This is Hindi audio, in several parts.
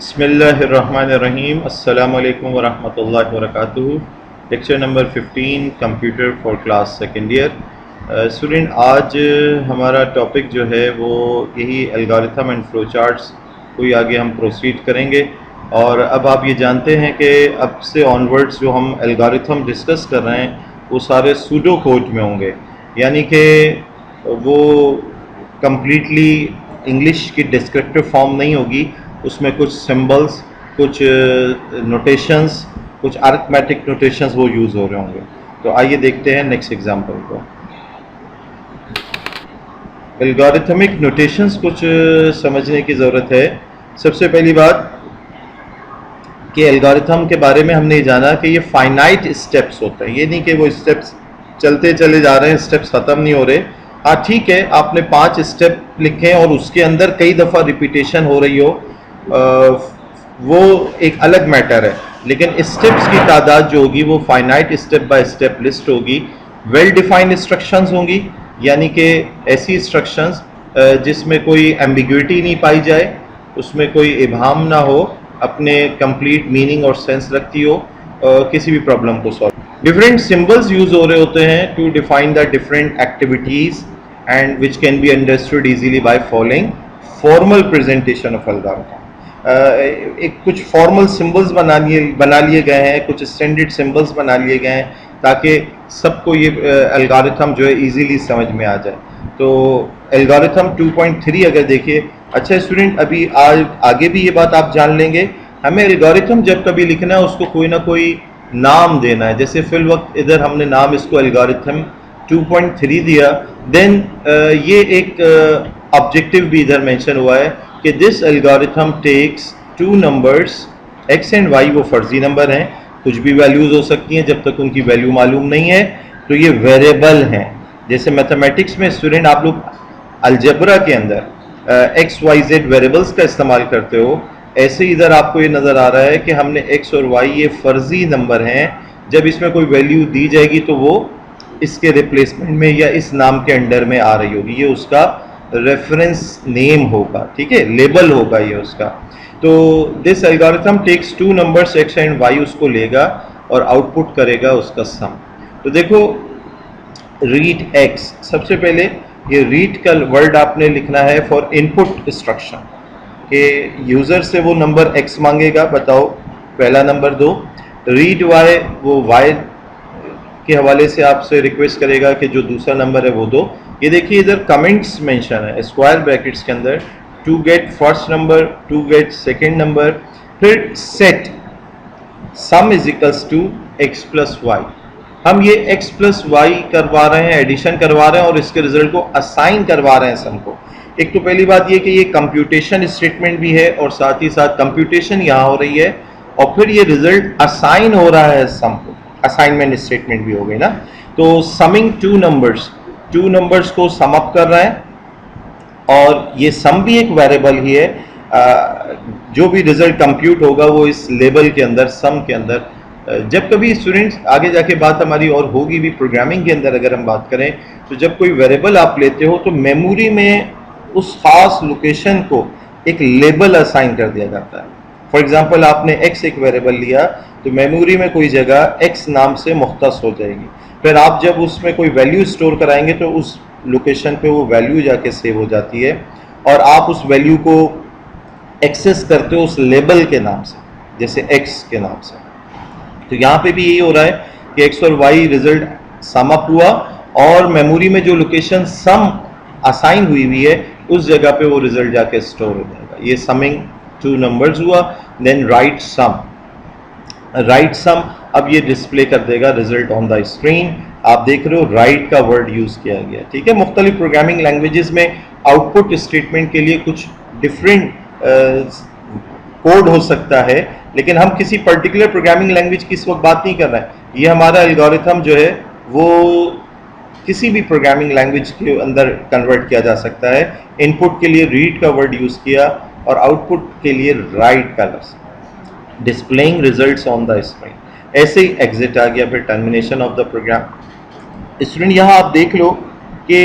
बिस्मिल्लाहिर्रहमानिर्रहीम। अस्सलामु अलैकुम वरहमतुल्लाहि वबरकातुहू। Lecture number 15 computer for class second year. Student, आज हमारा टॉपिक जो है वो यही एल्गोरिथम एंड फ्लो चार्ट्स को ही आगे हम प्रोसीड करेंगे। और अब आप ये जानते हैं कि अब से ऑनवर्ड्स जो हम एल्गोरिथम डिस्कस कर रहे हैं वो सारे सूडो कोड में होंगे, यानी कि वो कम्प्लीटली इंग्लिश की डिस्क्रिप्टिव फॉर्म नहीं होगी। उसमें कुछ सिंबल्स, कुछ नोटेशंस, कुछ अरिथमेटिक नोटेशंस वो यूज़ हो रहे होंगे। तो आइए देखते हैं नेक्स्ट एग्जांपल को। एल्गोरिथमिक नोटेशंस कुछ समझने की ज़रूरत है। सबसे पहली बात कि एल्गोरिथम के बारे में हमने जाना कि ये फाइनाइट स्टेप्स होते हैं। ये नहीं कि वो स्टेप्स चलते चले जा रहे हैं, स्टेप्स ख़त्म नहीं हो रहे। हाँ ठीक है, आपने 5 स्टेप लिखे और उसके अंदर कई दफ़ा रिपीटेशन हो रही हो, वो एक अलग मैटर है, लेकिन स्टेप्स की तादाद जो होगी वो finite step by step list होगी। वेल डिफाइंड इंस्ट्रक्शंस होंगी, यानी कि ऐसी इंस्ट्रक्शंस जिसमें कोई एम्बिग्विटी नहीं पाई जाए, उसमें कोई इबहम ना हो, अपने कंप्लीट मीनिंग और सेंस रखती हो, किसी भी प्रॉब्लम को सॉल्व। डिफरेंट सिंबल्स यूज हो रहे होते हैं to define the different activities and which can be understood easily by following formal presentation of algorithm. एक कुछ फॉर्मल सिंबल्स बना लिए गए हैं, कुछ स्टैंडर्ड सिंबल्स बना लिए गए हैं ताकि सबको ये एल्गोरिथम जो है इजीली समझ में आ जाए। तो एल्गोरिथम 2.3 अगर देखिए, अच्छा स्टूडेंट, अभी आगे भी ये बात आप जान लेंगे, हमें एल्गोरिथम जब कभी लिखना है उसको कोई ना कोई नाम देना है। जैसे फिल वक्त इधर हमने नाम इसको एल्गोरिथम 2.3 दिया, देन ये एक ऑब्जेक्टिव भी इधर मेंशन हुआ है कि this algorithm takes 2 numbers x and y। वो फर्जी नंबर हैं, कुछ भी वैल्यूज हो सकती हैं, जब तक उनकी वैल्यू मालूम नहीं है तो ये वेरिएबल हैं। जैसे मैथमेटिक्स में स्टूडेंट आप लोग अलजेब्रा के अंदर x y z वेरिएबल्स का इस्तेमाल करते हो, ऐसे इधर आपको ये नज़र आ रहा है कि हमने x और y ये फर्जी नंबर हैं। जब इसमें कोई वैल्यू दी जाएगी तो वो इसके रिप्लेसमेंट में या इस नाम के अंडर में आ रही होगी, ये उसका रेफरेंस नेम होगा, ठीक है, लेबल होगा ये उसका। तो this algorithm takes 2 numbers x and y, उसको लेगा और आउटपुट करेगा उसका सम। तो देखो रीड x, सबसे पहले ये रीड का वर्ड आपने लिखना है फॉर इनपुट इंस्ट्रक्शन कि यूज़र से वो नंबर x मांगेगा, बताओ पहला नंबर दो। रीड y, वो y के हवाले से आपसे रिक्वेस्ट करेगा कि जो दूसरा नंबर है वो दो। ये देखिए इधर कमेंट्स मेंशन है स्क्वायर ब्रैकेट्स के अंदर, to get first number, to get second number, फिर set sum is equals to x plus y. हम ये x प्लस वाई करवा रहे हैं, एडिशन करवा रहे हैं और इसके रिजल्ट को असाइन करवा रहे हैं सम को। एक तो पहली बात ये कि ये कंप्यूटेशन स्टेटमेंट भी है और साथ ही साथ कंप्यूटेशन यहाँ हो रही है और फिर ये रिजल्ट असाइन हो रहा है सम को, असाइनमेंट स्टेटमेंट भी हो गई ना। तो समिंग 2 नंबर्स को सम अप कर रहा है और ये सम भी एक वेरिएबल ही है। जो भी रिजल्ट कंप्यूट होगा वो इस लेबल के अंदर, सम के अंदर। जब कभी स्टूडेंट्स आगे जाके बात हमारी और होगी भी प्रोग्रामिंग के अंदर, अगर हम बात करें तो जब कोई वेरिएबल आप लेते हो तो मेमोरी में उस खास लोकेशन को एक लेबल असाइन कर दिया जाता है। फॉर एग्जाम्पल आपने x एक वेरिएबल लिया तो मेमोरी में कोई जगह x नाम से मुख्तस हो जाएगी, फिर आप जब उसमें कोई वैल्यू स्टोर कराएंगे तो उस लोकेशन पे वो वैल्यू जाके सेव हो जाती है और आप उस वैल्यू को एक्सेस करते हो उस लेबल के नाम से, जैसे x के नाम से। तो यहाँ पे भी यही हो रहा है कि x और y रिजल्ट सम अप हुआ और मेमोरी में जो लोकेशन सम असाइन हुई है उस जगह पे वो रिजल्ट जाके स्टोर हो जाएगा। ये समिंग 2 नंबर्स हुआ। देन राइट सम, राइट सम अब ये डिस्प्ले कर देगा रिजल्ट ऑन द स्क्रीन। आप देख रहे हो राइट का वर्ड यूज किया गया, ठीक है। मुख्तलिफ प्रोग्रामिंग लैंग्वेजेस में आउटपुट स्टेटमेंट के लिए कुछ डिफरेंट कोड हो सकता है, लेकिन हम किसी पर्टिकुलर प्रोग्रामिंग लैंग्वेज की इस वक्त बात नहीं कर रहे हैं। ये हमारा एल्गोरिथम जो है वो किसी भी प्रोग्रामिंग लैंग्वेज के अंदर कन्वर्ट किया जा सकता है। इनपुट के लिए रीड का वर्ड यूज किया और आउटपुट के लिए राइट का लफ्ज़। Displaying results on the screen, ऐसे ही एग्जिट आ गया, फिर termination of the program. Student यहाँ आप देख लो कि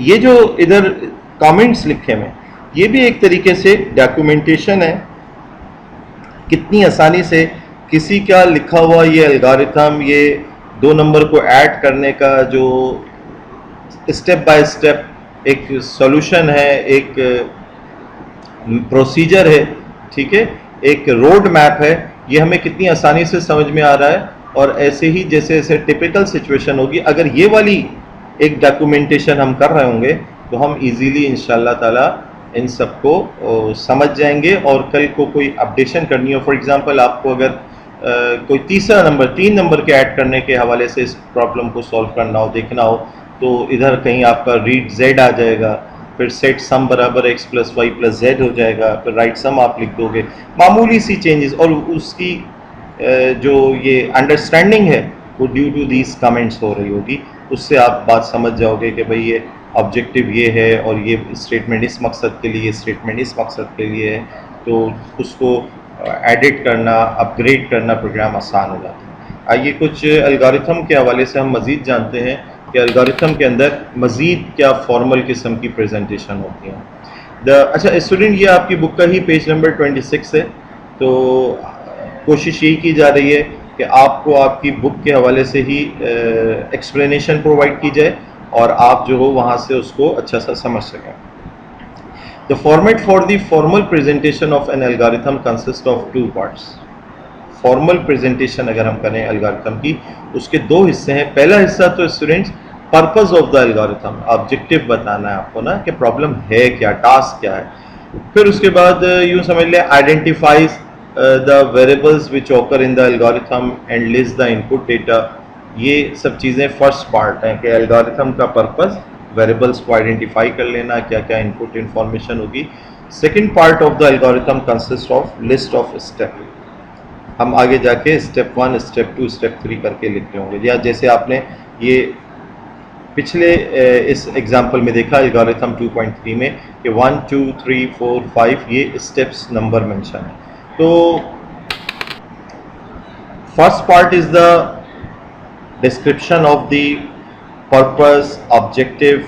ये जो इधर कमेंट्स लिखे हुए ये भी एक तरीके से डॉक्यूमेंटेशन है कितनी आसानी से किसी का लिखा हुआ ये एल्गोरिथम, ये 2 नंबर को ऐड करने का जो स्टेप बाय स्टेप एक सॉल्यूशन है, एक प्रोसीजर है, ठीक है, एक रोड मैप है, ये हमें कितनी आसानी से समझ में आ रहा है। और ऐसे ही जैसे जैसे टिपिकल सिचुएशन होगी, अगर ये वाली एक डॉक्यूमेंटेशन हम कर रहे होंगे तो हम इजीली इंशाल्लाह ताला इन सबको समझ जाएंगे। और कल को कोई अपडेशन करनी हो, फॉर एग्जांपल आपको अगर कोई तीसरा नंबर 3 नंबर के ऐड करने के हवाले से इस प्रॉब्लम को सॉल्व करना हो, देखना हो, तो इधर कहीं आपका रीड जेड आ जाएगा, फिर सेट सम बराबर x plus y plus z हो जाएगा, फिर राइट सम आप लिख दोगे, मामूली सी चेंजेस, और उसकी जो ये अंडरस्टैंडिंग है वो ड्यू टू दीज कमेंट्स हो रही होगी, उससे आप बात समझ जाओगे कि भाई ये ऑब्जेक्टिव ये है और ये स्टेटमेंट इस मकसद के लिए, स्टेटमेंट इस मकसद के लिए है, तो उसको एडिट करना, अपग्रेड करना प्रोग्राम आसान हो जाता है। आइए कुछ एल्गोरिथम के हवाले से हम मज़ीद जानते हैं कि एल्गोरिथम के अंदर मज़ीद क्या फॉर्मल किस्म की प्रेजेंटेशन होती हैं। अच्छा स्टूडेंट, ये आपकी बुक का ही पेज नंबर 26 है, तो कोशिश यही की जा रही है कि आपको आपकी बुक के हवाले से ही एक्सप्लेनेशन प्रोवाइड की जाए और आप जो हो वहाँ से उसको अच्छा सा समझ सकें। The format for the formal presentation of an algorithm consist of 2 parts. Formal presentation अगर हम करें एल्गोरिथम की, उसके 2 हिस्से हैं। पहला हिस्सा तो students purpose of the algorithm, objective बताना है आपको ना कि प्रॉब्लम है क्या, टास्क क्या है। फिर उसके बाद यूँ समझ लें identifies the variables which occur in the algorithm and list the input data। ये सब चीज़ें फर्स्ट पार्ट हैं कि एल्गोरिथम का पर्पस वेरिएबल्स को आइडेंटिफाई कर लेना, क्या क्या इनपुट इंफॉर्मेशन होगी। Second part of the algorithm consist of list of step. हम आगे जाके स्टेप 1, स्टेप 2, स्टेप 3 करके लिखते होंगे, या जैसे आपने ये पिछले इस एग्जाम्पल में देखा एल्गोरिथम 2.3 में कि 1 2 3 4 5 ये स्टेप्स नंबर मेंशन है। तो first part is the description of the purpose, objective,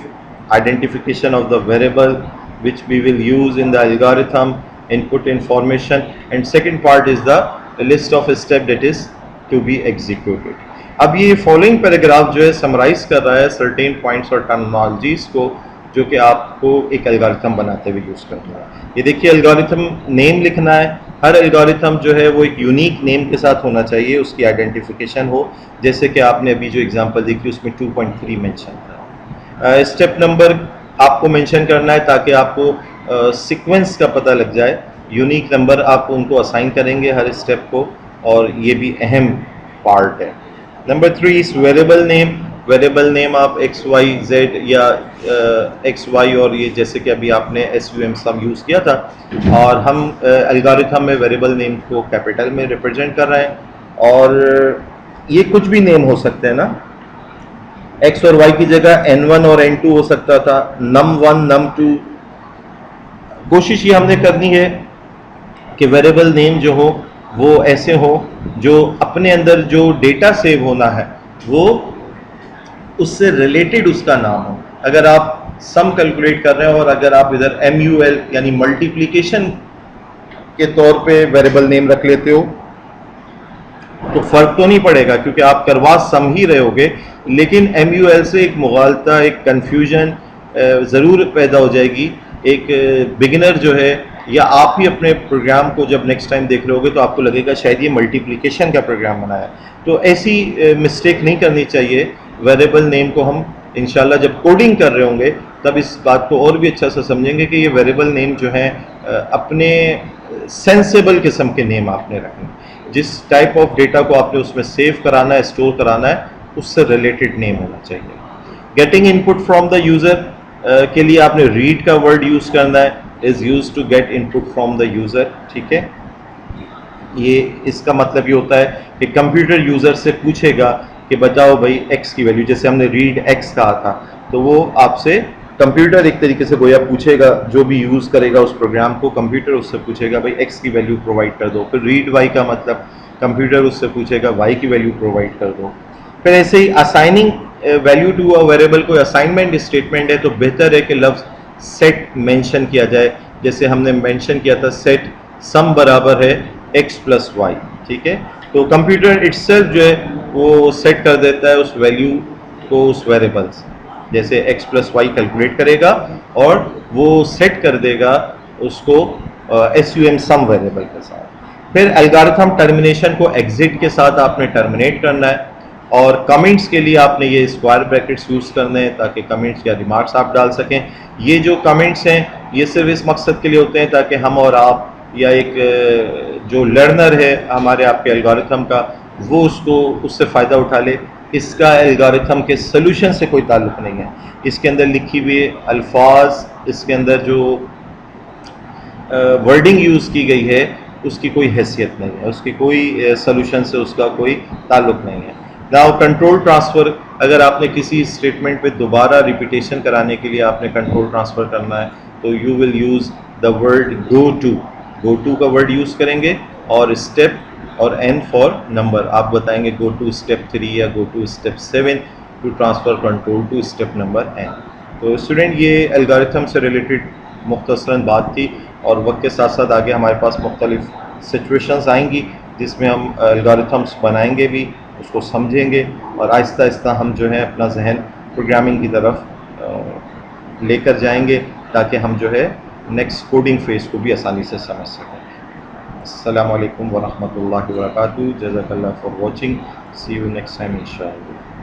identification of the variable which we will use in the algorithm, input information, and second part is the list of step that is to be executed। अब ये फॉलोइंग पैराग्राफ जो है समराइज कर रहा है सर्टेन पॉइंट्स और टर्मिनोलॉजीज को जो कि आपको एक एल्गोरिथम बनाते हुए यूज़ करना है। ये देखिए एल्गोरिथम नेम लिखना है, हर एल्गोरिथम जो है वो एक यूनिक नेम के साथ होना चाहिए, उसकी आइडेंटिफिकेशन हो, जैसे कि आपने अभी जो एग्जांपल देखी उसमें 2.3 मेंशन था। स्टेप नंबर आपको मेंशन करना है ताकि आपको सीक्वेंस का पता लग जाए, यूनिक नंबर आप उनको असाइन करेंगे हर स्टेप को, और ये भी अहम पार्ट है। नंबर 3 इस वेरिएबल नेम, वेरिएबल नेम आप एक्स वाई जेड या एक्स वाई, और ये जैसे कि अभी आपने एसयूएम सम यूज़ किया था, और हम एल्गोरिथम में वेरिएबल नेम को कैपिटल में रिप्रेजेंट कर रहे हैं। और ये कुछ भी नेम हो सकते हैं ना, एक्स और वाई की जगह n1 और n2 हो सकता था, num1 num2। कोशिश ये हमने करनी है कि वेरिएबल नेम जो हो वो ऐसे हो जो अपने अंदर जो डेटा सेव होना है वो उससे रिलेटेड उसका नाम हो। अगर आप सम कैलकुलेट कर रहे हो और अगर आप इधर MUL यानी मल्टीप्लिकेशन के तौर पे वेरिएबल नेम रख लेते हो तो फर्क तो नहीं पड़ेगा क्योंकि आप करवा सम ही रहे होगे, लेकिन MUL से एक मुगालता, एक कन्फ्यूजन ज़रूर पैदा हो जाएगी। एक बिगिनर जो है या आप ही अपने प्रोग्राम को जब नेक्स्ट टाइम देख रहे होगे तो आपको लगेगा शायद ये मल्टीप्लिकेशन का प्रोग्राम बनाया, तो ऐसी मिस्टेक नहीं करनी चाहिए। वेरिएबल नेम को हम इंशाल्लाह जब कोडिंग कर रहे होंगे तब इस बात को और भी अच्छा से समझेंगे कि ये वेरिएबल नेम जो है अपने सेंसेबल किस्म के नेम आपने रखने, जिस टाइप ऑफ डेटा को आपने उसमें सेव कराना है, स्टोर कराना है, उससे रिलेटेड नेम होना चाहिए। Getting input from the user के लिए आपने रीड का वर्ड यूज़ करना है, is use to get input from the user. ठीक है, ये इसका मतलब ये होता है कि कंप्यूटर यूज़र से पूछेगा कि बताओ भाई x की वैल्यू, जैसे हमने रीड x कहा था, तो वो आपसे कंप्यूटर एक तरीके से गोया पूछेगा, जो भी यूज़ करेगा उस प्रोग्राम को कंप्यूटर उससे पूछेगा भाई x की वैल्यू प्रोवाइड कर दो। फिर रीड y का मतलब कंप्यूटर उससे पूछेगा y की वैल्यू प्रोवाइड कर दो। फिर ऐसे ही assigning value to a variable, कोई असाइनमेंट स्टेटमेंट है तो बेहतर है कि लफ्ज़ सेट मेंशन किया जाए, जैसे हमने मेंशन किया था सेट सम बराबर है एक्स प्लस वाई, ठीक है। तो कंप्यूटर इटसेल्फ जो है वो सेट कर देता है उस वैल्यू को उस वेरिएबल से, जैसे एक्स प्लस वाई कैलकुलेट करेगा और वो सेट कर देगा उसको एस यू एम सम वेरिएबल के साथ। फिर एल्गोरिथम टर्मिनेशन को एग्जिट के साथ आपने टर्मिनेट करना है, और कमेंट्स के लिए आपने ये स्क्वायर ब्रैकेट्स यूज़ करने हैं ताकि कमेंट्स या रिमार्क्स आप डाल सकें। ये जो कमेंट्स हैं ये सिर्फ इस मकसद के लिए होते हैं ताकि हम और आप या एक जो लर्नर है हमारे आपके एल्गोरिथम का, वो उसको उससे फ़ायदा उठा ले। इसका एल्गोरिथम के सोल्यूशन से कोई ताल्लुक़ नहीं है। इसके अंदर लिखी हुई अल्फाज, इसके अंदर जो वर्डिंग यूज़ की गई है उसकी कोई हैसियत नहीं है, उसकी कोई सोल्यूशन से उसका कोई ताल्लुक़ नहीं है। नाउ कंट्रोल ट्रांसफ़र, अगर आपने किसी स्टेटमेंट पे दोबारा रिपीटेशन कराने के लिए आपने कंट्रोल ट्रांसफ़र करना है तो you will use the word go to का वर्ड यूज़ करेंगे, और स्टेप और एन फॉर नंबर, आप बताएंगे गो टू स्टेप 3 या go to step 7 to transfer control to step number n. तो स्टूडेंट ये एल्गोरिथम से रिलेटेड मुख्तसरन बात थी, और वक्त के साथ साथ आगे हमारे पास मुख्तलिफ सिचुएशंस आएंगी जिसमें हम एल्गोरिथम्स बनाएंगे भी, उसको समझेंगे, और आहिस्ता आहिस्ता हम जो है अपना जहन प्रोग्रामिंग की तरफ लेकर जाएंगे ताकि हम जो है नेक्स्ट कोडिंग फेज़ को भी आसानी से समझ सकें। अस्सलामु अलैकुम वरहमतुल्लाहि वबरकातुहू। जज़ाकल्लाह for watching. See you next time इंशाअल्लाह।